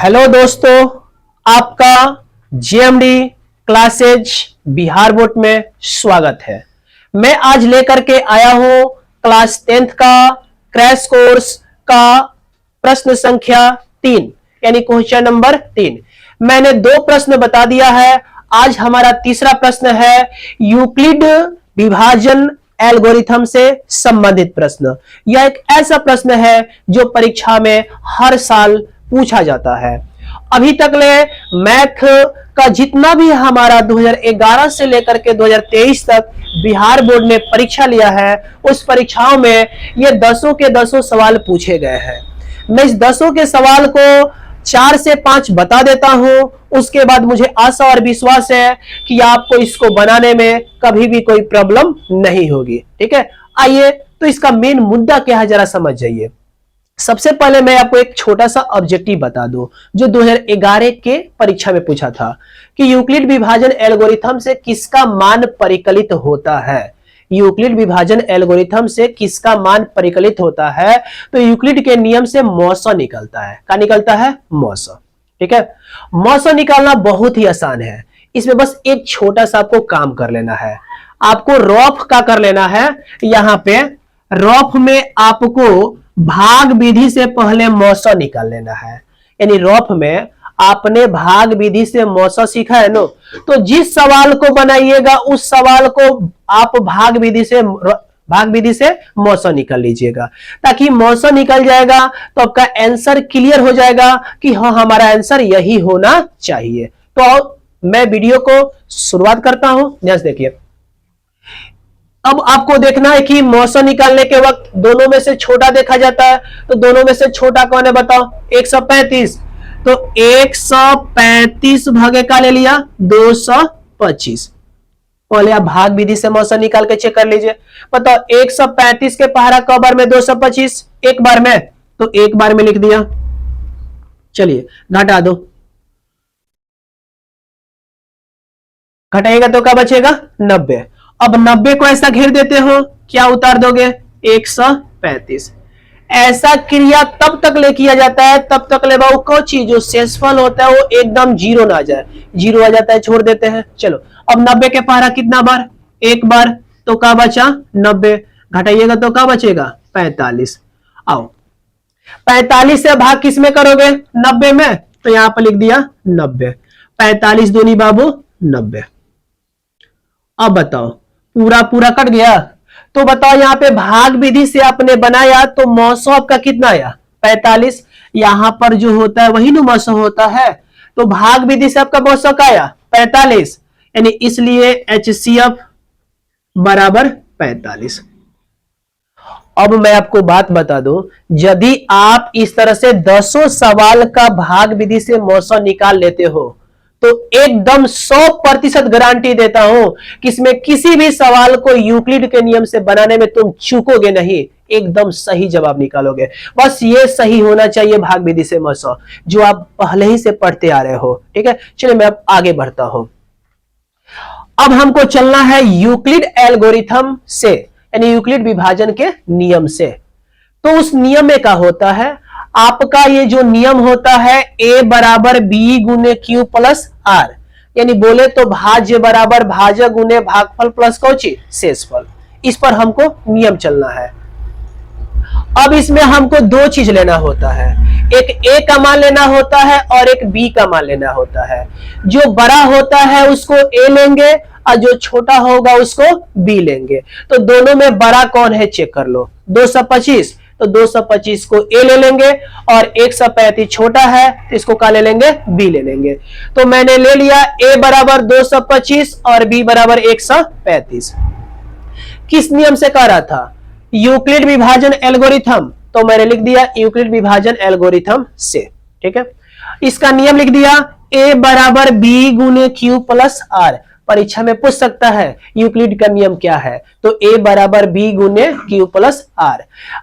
Hello दोस्तों, आपका JMD classes Bihar board में स्वागत है। मैं आज लेकर के आया हूं क्लास 10th का क्रैश कोर्स का प्रश्न संख्या 3 यानी क्वेश्चन नंबर 3। मैंने 2 प्रश्न बता दिया है। आज हमारा तीसरा प्रश्न है यूक्लिड विभाजन एल्गोरिथम से संबंधित प्रश्न। यह एक ऐसा प्रश्न है जो परीक्षा में हर साल पूछा जाता है। अभी तक ले मैथ का जितना भी हमारा 2011 से लेकर के 2023 तक बिहार बोर्ड ने परीक्षा लिया है, उस परीक्षाओं में ये 10 के 10 सवाल पूछे गए हैं। मैं इस 10 के सवाल को 4 से 5 बता देता हूं, उसके बाद मुझे आशा और विश्वास है कि आपको इसको बनाने में कभी भी कोई प्रॉब्लम नहीं होगी। ठीक है, आइए तो इसका मेन मुद्दा क्या है जरा समझ जाइए। सबसे पहले मैं आपको एक छोटा सा ऑब्जेक्टिव बता दूं जो 2011 के परीक्षा में पूछा था कि यूक्लिड विभाजन एल्गोरिथम से किसका मान परिकलित होता है। यूक्लिड विभाजन एल्गोरिथम से किसका मान परिकलित होता है, तो यूक्लिड के नियम से मौसा निकलता है। क्या निकलता है? मौसा। ठीक है, मौसा निकालना बहुत ही आसान है। इसमें बस एक छोटा सा आपको काम कर लेना है। आपको रॉफ का कर लेना है। यहां पे रॉफ में आपको भाग विधि से पहले मौसा निकाल लेना है। यानी रॉफ में आपने भाग विधि से मौसा सीखा है नो, तो जिस सवाल को बनाइएगा उस सवाल को आप भाग विधि से मौसा निकाल लीजिएगा, ताकि मौसा निकल जाएगा तो आपका आंसर क्लियर हो जाएगा कि हाँ हमारा आंसर यही होना चाहिए। तो मैं वीडियो को शुरुआत करता हूं, ध्यान से देखिए। अब आपको देखना है कि मौसा निकालने के वक्त दोनों में से छोटा देखा जाता है, तो दोनों में से छोटा कौन है बताओ? 135। तो 135 भागे का ले लिया 225। पहले आप भाग विधि से मौसा निकाल के चेक कर लीजिए। बताओ 135 के पहाड़ा क बार में 225? एक बार में, तो एक बार में लिख दिया। चलिए घटा दो, घटाएगा तो क्या बचेगा? 90। अब 90 को ऐसा घेर देते हो, क्या उतार दोगे? 135। ऐसा क्रिया तब तक ले किया जाता है, तब तक ले बाबू को चीज जो शेषफल होता है वो एकदम जीरो ना आ जाए। जीरो आ जाता है छोड़ देते हैं। चलो अब 90 के पहाड़ा कितना बार? एक बार, तो क्या बचा? 90। घटाइएगा तो क्या बचेगा? 45। आओ 45 से भाग किस में करोगे? 90 में, तो यहां पर लिख दिया 90। 45 दूनी बाबू 90। अब बताओ पूरा पूरा कट गया, तो बताओ यहां पे भाग विधि से आपने बनाया तो मौसा आपका कितना आया? 45। यहां पर जो होता है वही मौसा होता है, तो भाग विधि से आपका मौसा का आया 45, यानी इसलिए HCF बराबर 45। अब मैं आपको बात बता दूं, यदि आप इस तरह से 10 सवाल का भाग विधि से मौसा निकाल लेते हो तो एकदम 100% गारंटी देता हूं कि इसमें किसी भी सवाल को यूक्लिड के नियम से बनाने में तुम चूकोगे नहीं, एकदम सही जवाब निकालोगे। बस ये सही होना चाहिए भाग विधि से मौसा, जो आप पहले ही से पढ़ते आ रहे हो। ठीक है, चलिए मैं अब आगे बढ़ता हूं। अब हमको चलना है यूक्लिड एल्गोरिथम से, यानी यूक्लिड विभाजन के नियम से। तो उस नियम में क्या होता है? आपका ये जो नियम होता है A बराबर B गुने Q प्लस R, यानी बोले तो भाज्य बराबर भाजक गुने भागफल प्लस कौची? शेषफल। इस पर हमको नियम चलना है। अब इसमें हमको 2 चीज लेना होता है, एक A का मान लेना होता है और एक B का मान लेना होता है। जो बड़ा होता है उसको A लेंगे और जो छोटा होगा उसको B लेंगे। तो दोनों में बड़ा कौन है चेक कर लो। 225, तो 225 को A ले लेंगे और 135 छोटा है तो इसको क्या ले लेंगे? B ले लेंगे। तो मैंने ले लिया A बराबर 225 और B बराबर 135। किस नियम से कर रहा था? यूक्लिड विभाजन एल्गोरिथम, तो मैंने लिख दिया यूक्लिड विभाजन एल्गोरिथम से। ठीक है, इसका नियम लिख दिया A बराबर B गुने Q प्लस R। परीक्षा में पूछ सकता है यूक्लिड का नियम क्या है, तो A बराबर B गुने Q प्लस R।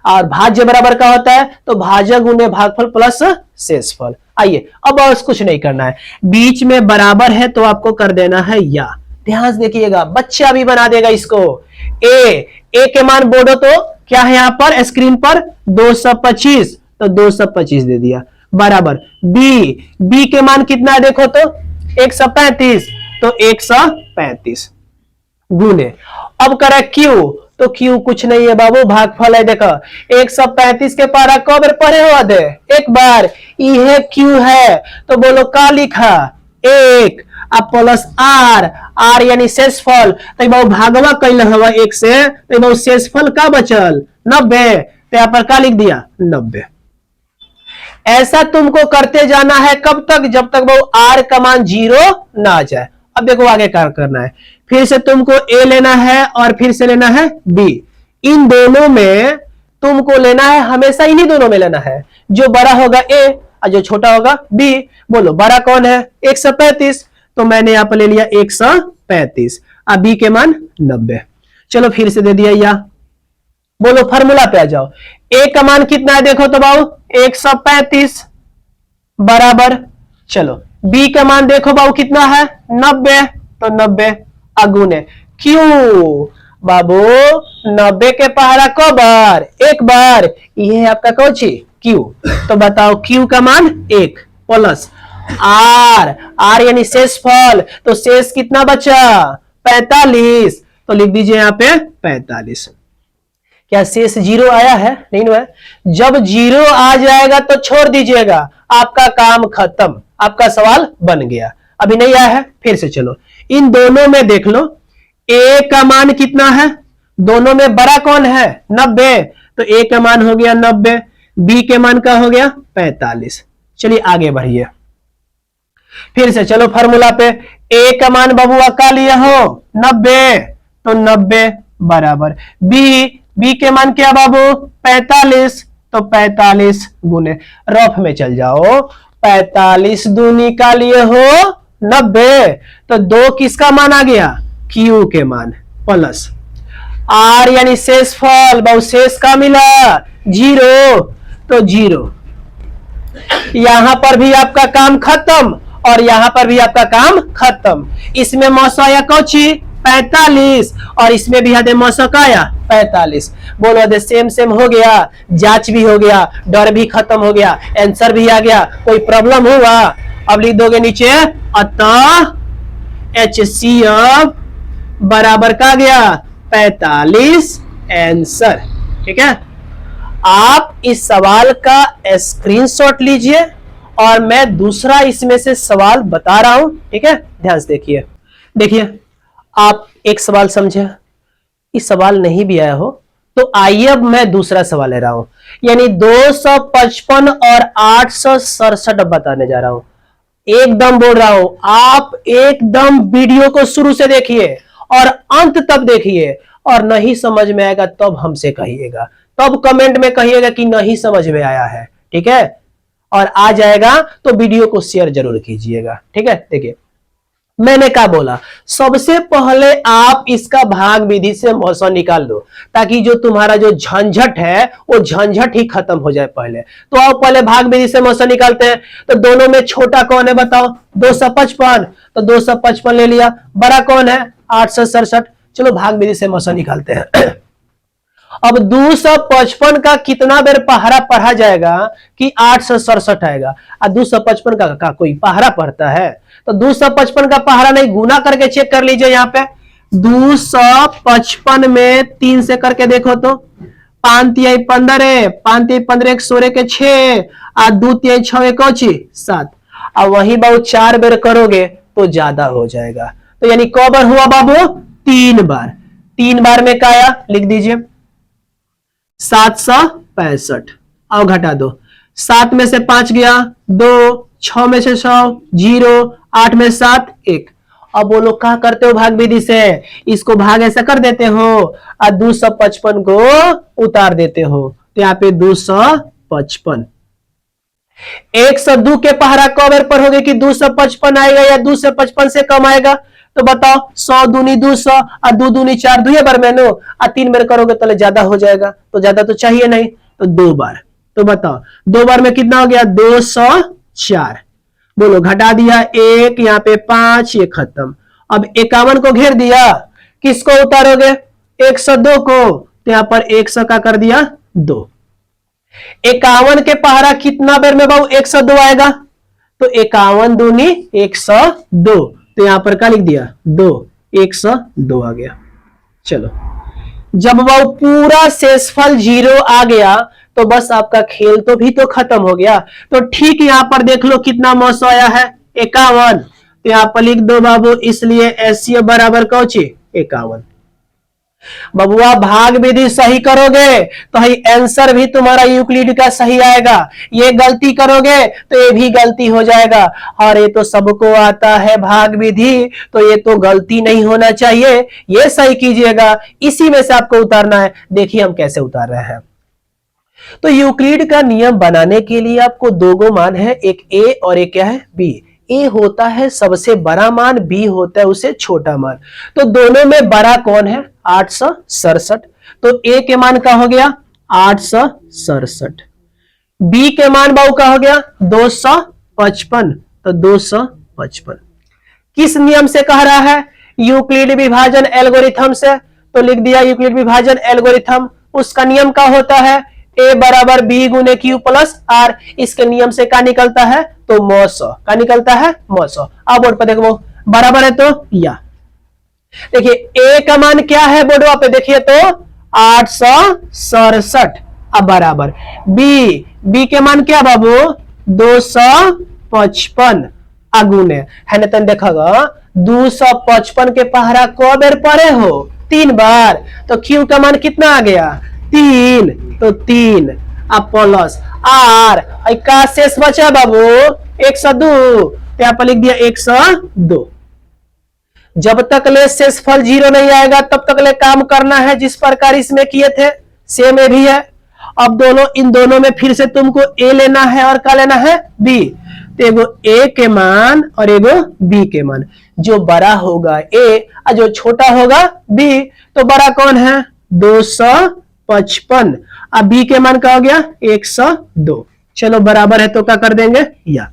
और भाज्य बराबर क्या होता है? तो भाजक गुने भागफल प्लस शेषफल। आइए अब और कुछ नहीं करना है, बीच में बराबर है तो आपको कर देना है या। ध्यान से देखिएगा, बच्चा भी बना देगा इसको। A के मान बोलो तो क्या है यहां पर स्क्रीन पर? 225, तो 225 दे दिया। बराबर बी के मान कितना है देखो तो 135, तो 135 गुने, अब करा क्यू, तो क्यू कुछ नहीं है बाबू, भागफल है देखो 135 के पारा कब बार पढ़े हो दे, एक बार, यह क्यू है तो बोलो का लिखा 1 अब प्लस आर यानी शेषफल, तो बाबू भागवा कैल हवा 1 से, तो बाबू शेषफल का बचल 90, तो यहाँ पर का लिख दिया 90। ऐसा तुमको करते जाना है कब तक, जब तक वो आर का मान 0 ना आ जाए। अब देखो आगे क्या करना है, फिर से तुमको ए लेना है और फिर से लेना है बी, इन दोनों में तुमको लेना है, हमेशा इन्हीं दोनों में लेना है, जो बड़ा होगा ए और जो छोटा होगा बी। बोलो बड़ा कौन है 135, तो मैंने यहां पर ले लिया 135, अब बी के मान 90। चलो फिर से दे दिया या, बोलो फॉर्मूला पे आ जाओ, ए का मान कितना है देखो तो बाबू 135 बराबर, चलो बी का मान देखो बाबू कितना है 90, तो 90 अगुने क्यू, बाबू 90 के पहाड़ा को बार, एक बार, ये है आपका कौची क्यू, तो बताओ क्यू का मान 1 प्लस आर यानी शेषफल, तो शेष कितना बचा 45, तो लिख दीजिए यहां पे 45। क्या शेष 0 आया है, नहीं हुआ, जब 0 आ जाएगा तो छोड़ दीजिएगा, आपका काम खत्म, आपका सवाल बन गया। अभी नहीं आया है, फिर से चलो इन दोनों में देख लो, ए का मान कितना है, दोनों में बड़ा कौन है 90, तो ए का मान हो गया 90, बी के मान का हो गया 45। चलिए आगे बढ़िए, फिर से चलो फॉर्मूला पे, ए का मान बबुआ का लिए हो 90, तो 90 बराबर बी के मान क्या बाबू 45, तो 45 गुने, रफ में चल जाओ, 45 दूनी का लिए हो 90, तो 2 किसका मान आ गया क्यू के मान, प्लस आर यानी शेषफल, बाबू शेष का मिला 0, तो 0, यहां पर भी आपका काम खत्म और यहां पर भी आपका काम खत्म। इसमें मौसा या कौची 45 और इसमें भी हदे मौसा का आया 45, बोलो हदे सेम हो गया, जांच भी हो गया, डर भी खत्म हो गया, आंसर भी आ गया, कोई प्रॉब्लम हुआ। अब लिख दोगे नीचे, अतः HCF बराबर का गया 45 आंसर। ठीक है, आप इस सवाल का स्क्रीनशॉट लीजिए और मैं दूसरा इसमें से सवाल बता रहा हूं। ठीक है, ध्यान से देखिए, देखिए आप एक सवाल समझे, इस सवाल नहीं भी आया हो तो आइए अब मैं दूसरा सवाल ले रहा हूं, यानी 255 और 867 बताने जा रहा हूं। एकदम बोल रहा हूं, आप एकदम वीडियो को शुरू से देखिए और अंत तक देखिए, और नहीं समझ में आएगा तब हमसे कहिएगा, तब कमेंट में कहिएगा कि नहीं समझ में आया है। ठीक है, और आ जाएगा तो वीडियो को शेयर जरूर कीजिएगा। ठीक है, देखिए मैंने क्या बोला, सबसे पहले आप इसका भाग विधि से मौसा निकाल लो, ताकि जो तुम्हारा जो झंझट है वो झंझट ही खत्म हो जाए। पहले तो आओ पहले भाग विधि से मौसा निकालते हैं। तो दोनों में छोटा कौन है बताओ 255, तो 255 ले लिया, बड़ा कौन है 867। चलो भाग विधि से मौसा निकालते हैं। अब 255 का कितना बेर पहाड़ा पढ़ा जाएगा कि 867 आएगा, और 255 का कोई पहाड़ा पढ़ता है? तो 255 का पहाड़ा नहीं, गुना करके चेक कर लीजिए। यहाँ पे 255 में 3 से करके देखो तो 5 तिहाई 15, 5 तिहाई 15 16 के 6, और 2 तिहाई 6 7, और वही बाबू 4 बेर करोगे तो ज्यादा हो जाएगा। तो यानी क बार हुआ बाबू 3 बार। 3 बार में काया लिख दीजिए 765, आओ घटा दो, 7 में से 5 गया 2, 6 में से 100 0, 8 में 7 1। अब बोलो क्या करते हो भाग विधि से, इसको भाग ऐसा कर देते हो और 255 को उतार देते हो, तो यहाँ पे 255। 102 के पहाड़ा कब बार पढ़ोगे कि 255 आएगा या 255 से कम आएगा? तो बताओ 100 दूनी 200 और 2 दूनी 4, 2 बार मैनो, और 3 बार करोगे तो ज्यादा हो जाएगा, तो ज्यादा तो चाहिए नहीं, तो 2 बार। तो बताओ 2 बार में कितना हो गया 204। बोलो घटा दिया 1, यहाँ पे 5, ये खत्म। अब 51 को घेर दिया, किसको उतारोगे 102 को, तो यहाँ पर 100 का कर दिया 2। 51 के पहाड़ा कितना बेर में बाबू 102 आएगा, तो 51 दूनी 102, तो यहां पर क्या लिख दिया 2, 102 आ गया। चलो जब बाबू पूरा शेषफल 0 आ गया तो बस आपका खेल तो भी तो खत्म हो गया। तो ठीक यहां पर देख लो कितना मौसो आया है 51, तो यहां पर लिख दो बाबू, इसलिए एससीएफ बराबर कौची 51। बबुआ भाग विधि सही करोगे तो ही आंसर भी तुम्हारा यूक्लिड का सही आएगा, ये गलती करोगे तो ये भी गलती हो जाएगा। और ये तो सबको आता है भाग विधि, तो ये तो गलती नहीं होना चाहिए, ये सही कीजिएगा। इसी में से आपको उतारना है, देखिए हम कैसे उतार रहे हैं। तो यूक्लिड का नियम बनाने के लिए आपको दो गो मान है, एक ए और एक क्या है बी। ए होता है सबसे बड़ा मान, बी होता है उससे छोटा मान। तो दोनों में बड़ा कौन है 867, तो ए के मान का हो गया 867, बी के मान बाबू का हो गया 255, तो 255 किस नियम से कह रहा है यूक्लिड विभाजन एल्गोरिथम से, तो लिख दिया यूक्लिड विभाजन एल्गोरिथम। उसका नियम क्या होता है ए बराबर बी गुने क्यू प्लस आर। इसके नियम से क्या निकलता है तो मौसो, क्या निकलता है मौसो। अब बोर्ड पर देखो बराबर है तो या देखिए ए का मान क्या है बोर्ड पे देखिए तो 867, अब बराबर बी के मान क्या बाबू 255 अगुने है ना। तन देखा 255 के पहरा क बेर पड़े हो 3 बार, तो क्यू का मान कितना आ गया 3, तो 3 अब प्लस आर का शेष बचा बाबू 102, तो यहां पर लिख दिया 102। जब तक ले शेषफल 0 नहीं आएगा तब तक ले काम करना है जिस प्रकार इसमें किए थे सेम ए भी है। अब इन दोनों में फिर से तुमको ए लेना है और क्या लेना है बी, तो एगो ए के मान और एगो बी के मान, जो बड़ा होगा ए और जो छोटा होगा बी। तो बड़ा कौन है 255, अब बी के मान का हो गया 102। चलो बराबर है तो क्या कर देंगे या,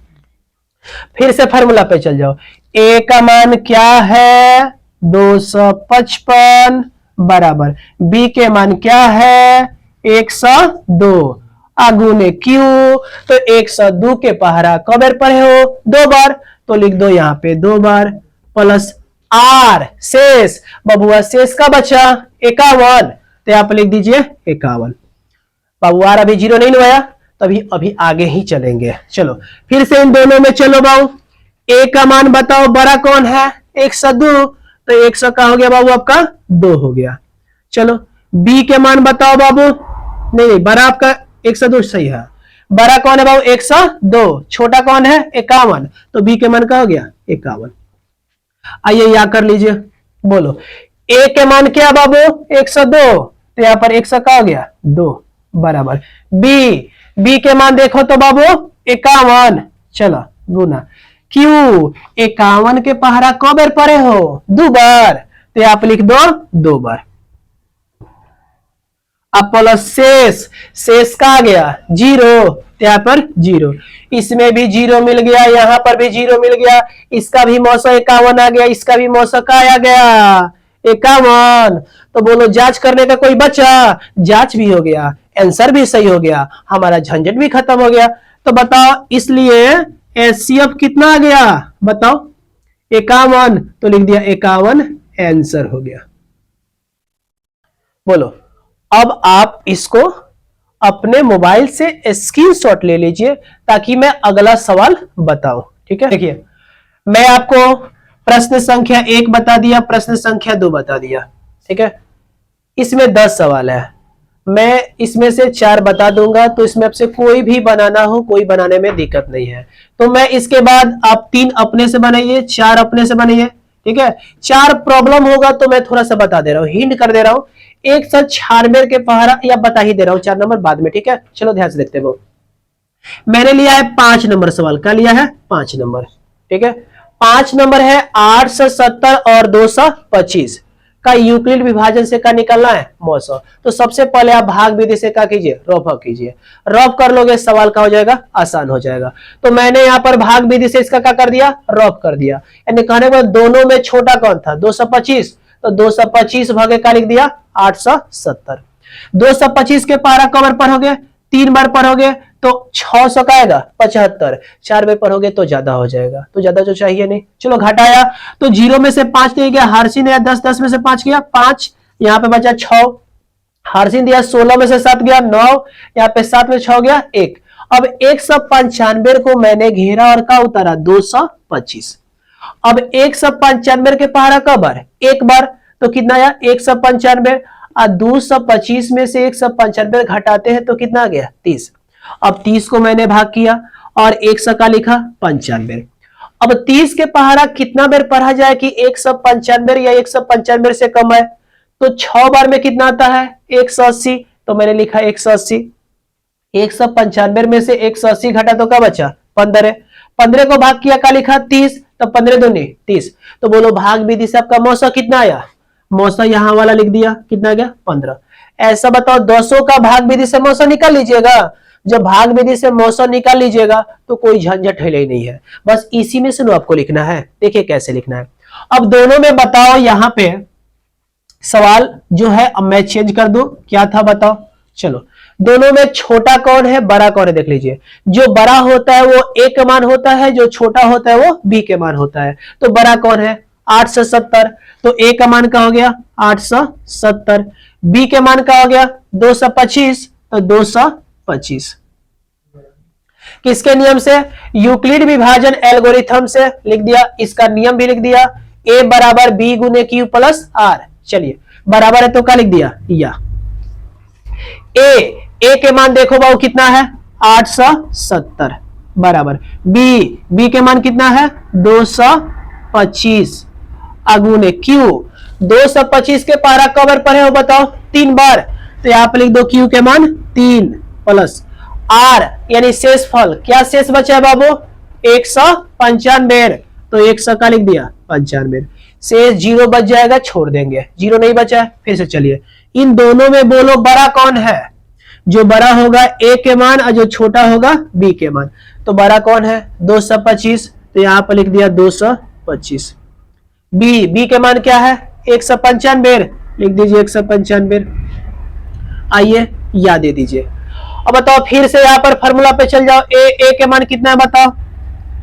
फिर से फार्मूला पे चल जाओ। ए का मान क्या है 255 बराबर बी के मान क्या है 102 आगुने क्यू, तो 102 के पहरा कब बार पढ़े हो 2 बार, तो लिख दो यहां पे 2 बार प्लस आर शेष बबुआ शेष का बचा 51, तो यहां पर लिख दीजिए 51। बाबू आर अभी 0 नहीं हुआ तभी अभी आगे ही चलेंगे। चलो फिर से इन दोनों में चलो बाबू, ए का मान बताओ बड़ा कौन है 102, तो 100 का हो गया बाबू आपका 2 हो गया। चलो बी के मान बताओ बाबू, नहीं बड़ा आपका 102 सही है, बड़ा कौन है बाबू 102, छोटा कौन है 51, तो बी के मान का हो गया 51। आइए या कर लीजिए, बोलो ए के मान क्या बाबू 102, तो यहां पर 100 का हो गया 2 बराबर बी के मान देखो तो बाबू 51, चलो गुना क्यू 51 के पहरा कब बार पड़े हो 2 बार, तो आप लिख दो 2 बार। अब प्लस शेष का आ गया 0, तो यहां पर 0, इसमें भी 0 मिल गया, यहां पर भी 0 मिल गया, इसका भी मौसम 51 आ गया, इसका भी मौसम का आ गया 51। तो बोलो जांच करने का कोई बचा, जांच भी हो गया, आंसर भी सही हो गया, हमारा झंझट भी खत्म हो गया। तो बताओ इसलिए एचसीएफ कितना आ गया बताओ 51, तो लिख दिया 51 आंसर हो गया। बोलो अब आप इसको अपने मोबाइल से स्क्रीनशॉट ले लीजिए ताकि मैं अगला सवाल बताऊं, ठीक है। देखिए मैं आपको प्रश्न संख्या 1 बता दिया, प्रश्न संख्या 2 बता दिया, ठीक है। इसमें 10 सवाल है, मैं इसमें से 4 बता दूंगा, तो इसमें आपसे कोई भी बनाना हो कोई बनाने में दिक्कत नहीं है। तो मैं इसके बाद आप 3 अपने से बनाइए, 4 अपने से बनाइए, ठीक है। 4 प्रॉब्लम होगा तो मैं थोड़ा सा बता दे रहा हूं, हिंट कर दे रहा हूं, एक साथ छानबेर के पहरा या बता ही दे रहा हूं, 4 नंबर बाद में, ठीक है। चलो ध्यान से देखते हैं। मैंने लिया है 5 नंबर सवाल, क्या लिया है 5 नंबर, ठीक है। 5 नंबर है 870 और 225 का यूक्लिड विभाजन से क्या निकलना है मौसम। तो सबसे पहले आप भाग विधि से क्या कीजिए रफ कीजिए, रफ कर लोगे सवाल का हो जाएगा आसान हो जाएगा। तो मैंने यहाँ पर भाग विधि से इसका क्या कर दिया रफ कर दिया, यानी कहने को दोनों में छोटा कौन था 225, तो 225 भागे का लिख दिया 870। 225 के पारा कवर पर हो गए 3 बार पढ़ोगे तो 600 का आएगा 75, 4 बार पढ़ोगे तो ज्यादा हो जाएगा, तो ज्यादा जो चाहिए नहीं। चलो घटाया तो 0 में से 5 दे गया, हर्षिन या 10, 10 में से 5 गया 5, यहाँ पे बचा 6, हर्षिन दिया 16 में से 7 गया 9, यहाँ पे 7 में 6 गया 1। अब 195 को मैंने घेरा और का उतारा 225। अब 195 के पहाड़ा कब बार, एक बार, तो कितना आया 195, और 225 में से 195 घटाते हैं तो कितना आ गया 30। अब 30 को मैंने भाग किया और 100 का लिखा 95। अब 30 के पहाड़ा कितना बार पढ़ा जाए कि 195 या 195 से कम है, तो 6 बार में कितना आता है 180, तो मैंने लिखा 180। 195 में से 180 घटा तो क्या बचा 15, 15 को भाग किया का लिखा 30, तो 15 दूनी 30। तो बोलो भाग विधि से आपका मौसा कितना आया, मौसा यहां वाला लिख दिया, कितना गया 15। ऐसा बताओ 200 का भाग विधि से मौसा निकाल लीजिएगा। जब भाग विधि से मौसा निकाल लीजिएगा तो कोई झंझट है ही नहीं है, बस इसी में से आपको लिखना है। देखिए कैसे लिखना है। अब दोनों में बताओ, यहां पे सवाल जो है अब मैं चेंज कर दूं, क्या था बताओ। चलो दोनों में छोटा कौन है बड़ा कौन है देख लीजिए। जो बड़ा होता है वो a के मान होता है, जो छोटा होता है वो b के मान होता है। तो बड़ा कौन है 870, तो a का मान का हो गया 870, b के मान का हो गया 225, तो 225। किसके नियम से, यूक्लिड विभाजन एल्गोरिथम से लिख दिया, इसका नियम भी लिख दिया, a बराबर b गुने q प्लस r। चलिए बराबर है तो क्या लिख दिया, या a के मान देखो बाबू कितना है 870 बराबर b के मान कितना है 225 अगुने q। 225 के पारा कवर पढ़े हो बताओ 3 बार, तो यहां पर लिख दो q के मान 3 प्लस r यानी शेषफल, क्या शेष बचा है बाबू 195, तो 100 का लिख दिया 95। शेष 0 बच जाएगा, छोड़ देंगे, 0 नहीं बचा है। फिर से चलिए इन दोनों में बोलो बड़ा कौन है, जो बड़ा होगा a के मान और जो छोटा होगा b के मान। तो बड़ा कौन है 225, तो यहां पर लिख दिया 225। b के मान क्या है 195, लिख दीजिए 195। आइए याद दे दीजिए। अब बताओ फिर से यहां पर फॉर्मूला पे चल जाओ, a के मान कितना है बताओ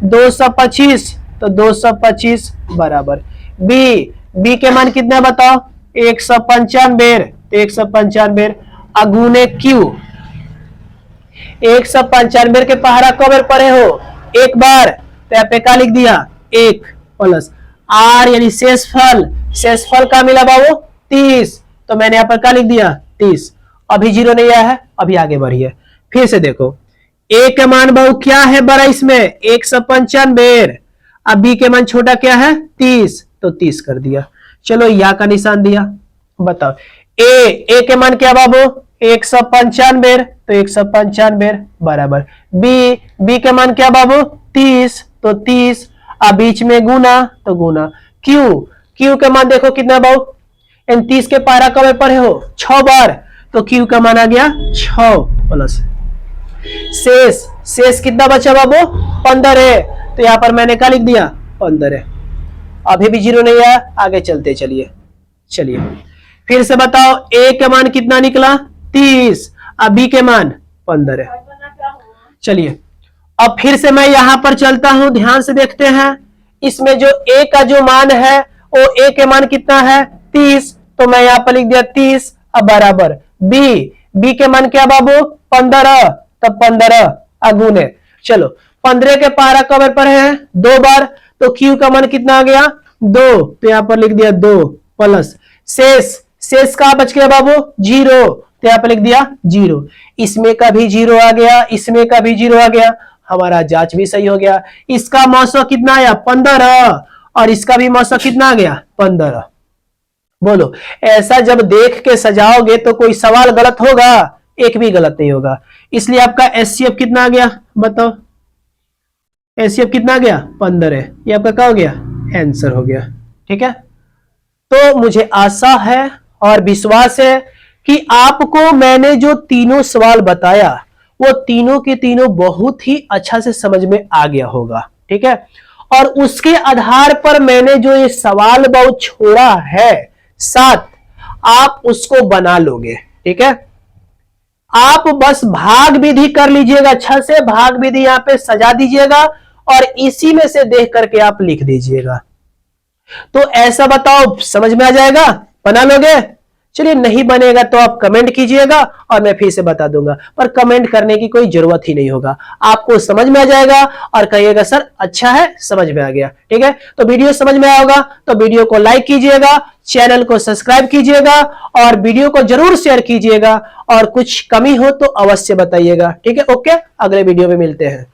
225, तो 225 बराबर b के मान कितना है बताओ 195, तो 195 अगुने q। 195 के पहाड़ा कब पढ़े हो एक बार, तो यहाँ पे क्या लिख दिया 1 प्लस r यानी शेषफल, शेषफल का मिला बाबू 30, तो मैंने यहाँ पर क्या लिख दिया 30। अभी 0 नहीं आया है, अभी आगे बढ़िए। फिर से देखो a के मान बाबू क्या है बड़ा इसमें 195, अब b के मान छोटा क्या है 30, तो 30 कर दिया। चलो या का निशान दिया। बताओ a के मान क्या बाबू 195, तो 195 बराबर b के मान क्या बाबू 30, तो 30, अब बीच में गुना, तो गुना q के मान देखो कितना बाबू, इन 30 के पारा कब पढ़े हो 6 बार, तो q का मान आ गया 6 प्लस शेष कितना बचा बाबू 15 है, तो यहां पर मैंने क्या लिख दिया 15। अभी भी 0 नहीं आया, आगे चलते चलिए। फिर से बताओ a के मान कितना निकला 30, अब b के मान 15 है। चलिए अब फिर से मैं यहां पर चलता हूं, ध्यान से देखते हैं। इसमें जो a का जो मान है वो a के मान कितना है 30, तो मैं यहां पर लिख दिया 30, अब बराबर b के मान क्या बाबू 15, तब 15 अगुने। चलो 15 के पारा कवर पर है 2 बार, तो q का मान कितना आ गया 2, तो यहां पर लिख दिया 2 प्लस शेष का बच गया बाबू 0, तो यहां पर लिख दिया 0। इसमें का भी 0 आ गया, इसमें का भी 0 आ गया, हमारा जांच भी सही हो गया। इसका मौसा कितना आया 15, और इसका भी मौसा कितना आ गया 15। बोलो ऐसा जब देख के सजाओगे तो कोई सवाल गलत होगा, एक भी गलत नहीं होगा। इसलिए आपका एचसीएफ कितना आ गया बताओ, एचसीएफ कितना आ गया 15 है, ये आपका क्या हो गया आंसर हो गया। ठीक है, तो मुझे आशा है और विश्वास है कि आपको मैंने जो तीनों सवाल बताया वो तीनों के तीनों बहुत ही अच्छा से समझ में आ गया होगा। ठीक है, और उसके आधार पर मैंने जो ये सवाल बहुत छोड़ा है साथ, आप उसको बना लोगे। ठीक है, आप बस भाग विधि कर लीजिएगा, अच्छा से भाग विधि यहां पे सजा दीजिएगा और इसी में से देख करके आप लिख दीजिएगा। तो ऐसा बताओ समझ में आ जाएगा, बना लोगे? चलिए नहीं बनेगा तो आप कमेंट कीजिएगा और मैं फिर से बता दूंगा, पर कमेंट करने की कोई जरूरत ही नहीं होगा, आपको समझ में आ जाएगा और कहिएगा सर अच्छा है, समझ में आ गया। ठीक है, तो वीडियो समझ में आया होगा तो वीडियो को लाइक कीजिएगा, चैनल को सब्सक्राइब कीजिएगा और वीडियो को जरूर शेयर कीजिएगा और कुछ कमी हो तो अवश्य बताइएगा। ठीक है, ओके, अगले वीडियो में मिलते हैं।